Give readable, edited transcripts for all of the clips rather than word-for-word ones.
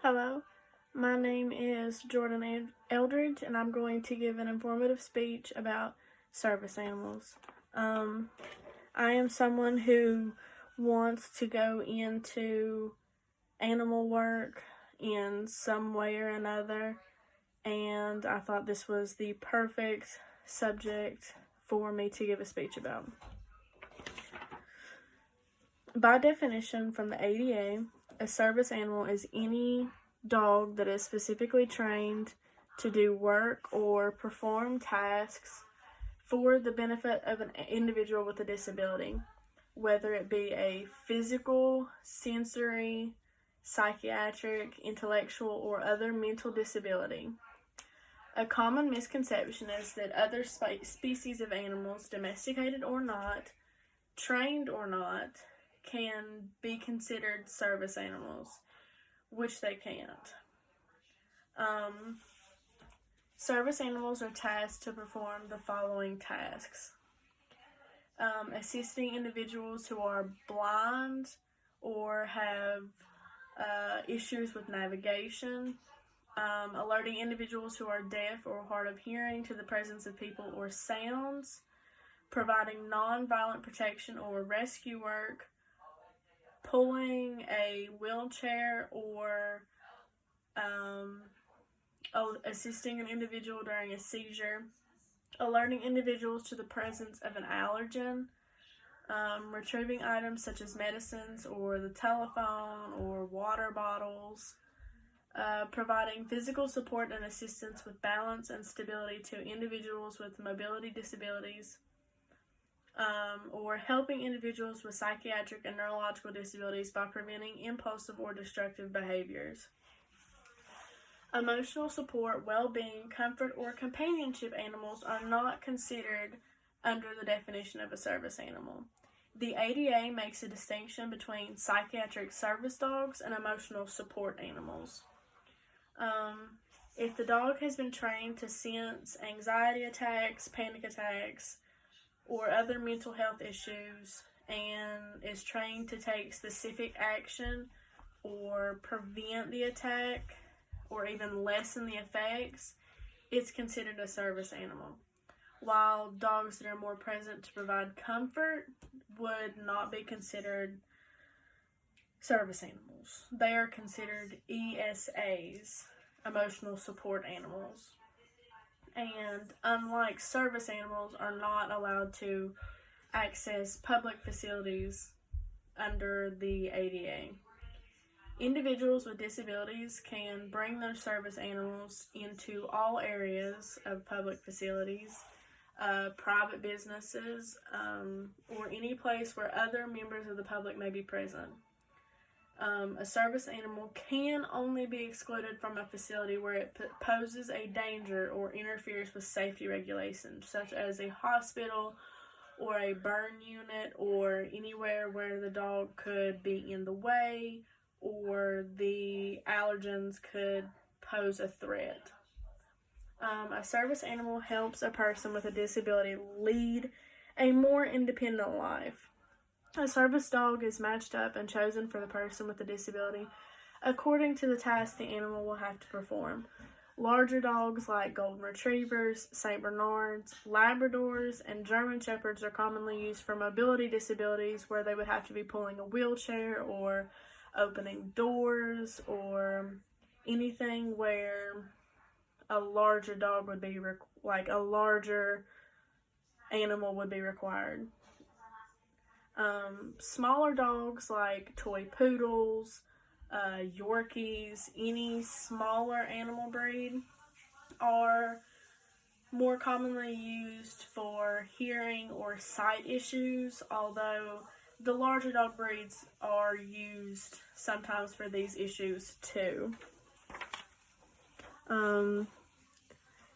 Hello, my name is Jordan Eldridge, and I'm going to give an informative speech about service animals. I am someone who wants to go into animal work in some way or another, and I thought this was the perfect subject for me to give a speech about. By definition from the ADA, a service animal is any dog that is specifically trained to do work or perform tasks for the benefit of an individual with a disability, whether it be a physical, sensory, psychiatric, intellectual, or other mental disability. A common misconception is that other species of animals, domesticated or not, trained or not, can be considered service animals, which they can't. Service animals are tasked to perform the following tasks: assisting individuals who are blind or have issues with navigation, alerting individuals who are deaf or hard of hearing to the presence of people or sounds, providing non-violent protection or rescue work, pulling a wheelchair or assisting an individual during a seizure, alerting individuals to the presence of an allergen, retrieving items such as medicines or the telephone or water bottles, providing physical support and assistance with balance and stability to individuals with mobility disabilities, or helping individuals with psychiatric and neurological disabilities by preventing impulsive or destructive behaviors. Emotional support, well-being, comfort, or companionship animals are not considered under the definition of a service animal. The ADA makes a distinction between psychiatric service dogs and emotional support animals. If the dog has been trained to sense anxiety attacks, panic attacks, or other mental health issues, and is trained to take specific action or prevent the attack or even lessen the effects, it's considered a service animal. While dogs that are more present to provide comfort would not be considered service animals. They are considered ESAs, emotional support animals. And unlike service animals, are not allowed to access public facilities under the ADA. Individuals with disabilities can bring their service animals into all areas of public facilities, private businesses, or any place where other members of the public may be present. A service animal can only be excluded from a facility where it poses a danger or interferes with safety regulations, such as a hospital or a burn unit, or anywhere where the dog could be in the way or the allergens could pose a threat. A service animal helps a person with a disability lead a more independent life. A service dog is matched up and chosen for the person with a disability according to the task the animal will have to perform. Larger dogs like Golden Retrievers, St. Bernards, Labradors, and German Shepherds are commonly used for mobility disabilities where they would have to be pulling a wheelchair or opening doors or anything where a larger dog would be, a larger animal would be required. Smaller dogs like toy poodles, Yorkies, any smaller animal breed are more commonly used for hearing or sight issues, although the larger dog breeds are used sometimes for these issues too.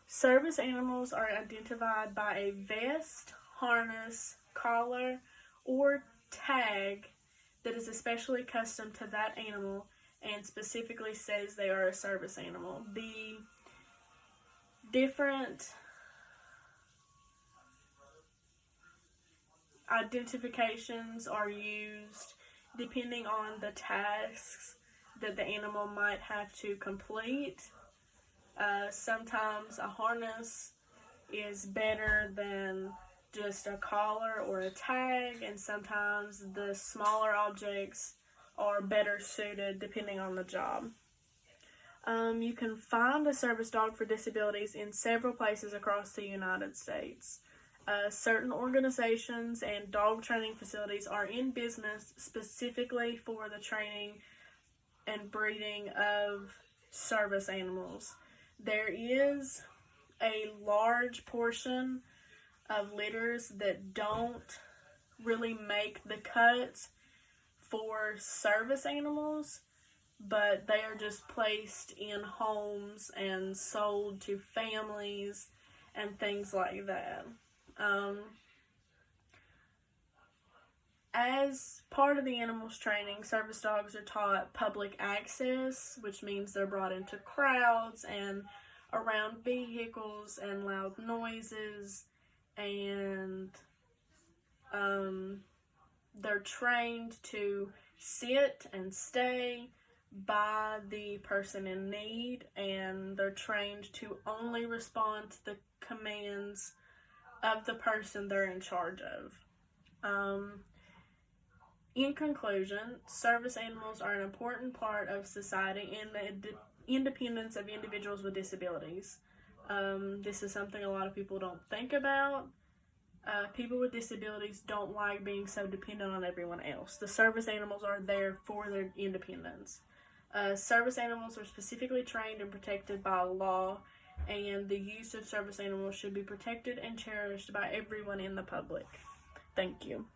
Service animals are identified by a vest, harness, collar, or tag that is especially custom to that animal and specifically says they are a service animal. The different identifications are used depending on the tasks that that the animal might have to complete. Sometimes a harness is better than just a collar or a tag, and sometimes the smaller objects are better suited depending on the job. You can find a service dog for disabilities in several places across the United States. Certain organizations and dog training facilities are in business specifically for the training and breeding of service animals. There is a large portion of litters that don't really make the cut for service animals, but they are just placed in homes and sold to families and things like that. As part of the animals training, service dogs are taught public access, which means they're brought into crowds and around vehicles and loud noises, and they're trained to sit and stay by the person in need, and they're trained to only respond to the commands of the person they're in charge of. In conclusion, service animals are an important part of society and the independence of individuals with disabilities. This is something a lot of people don't think about. People with disabilities don't like being so dependent on everyone else. The service animals are there for their independence. Service animals are specifically trained and protected by law, and the use of service animals should be protected and cherished by everyone in the public. Thank you.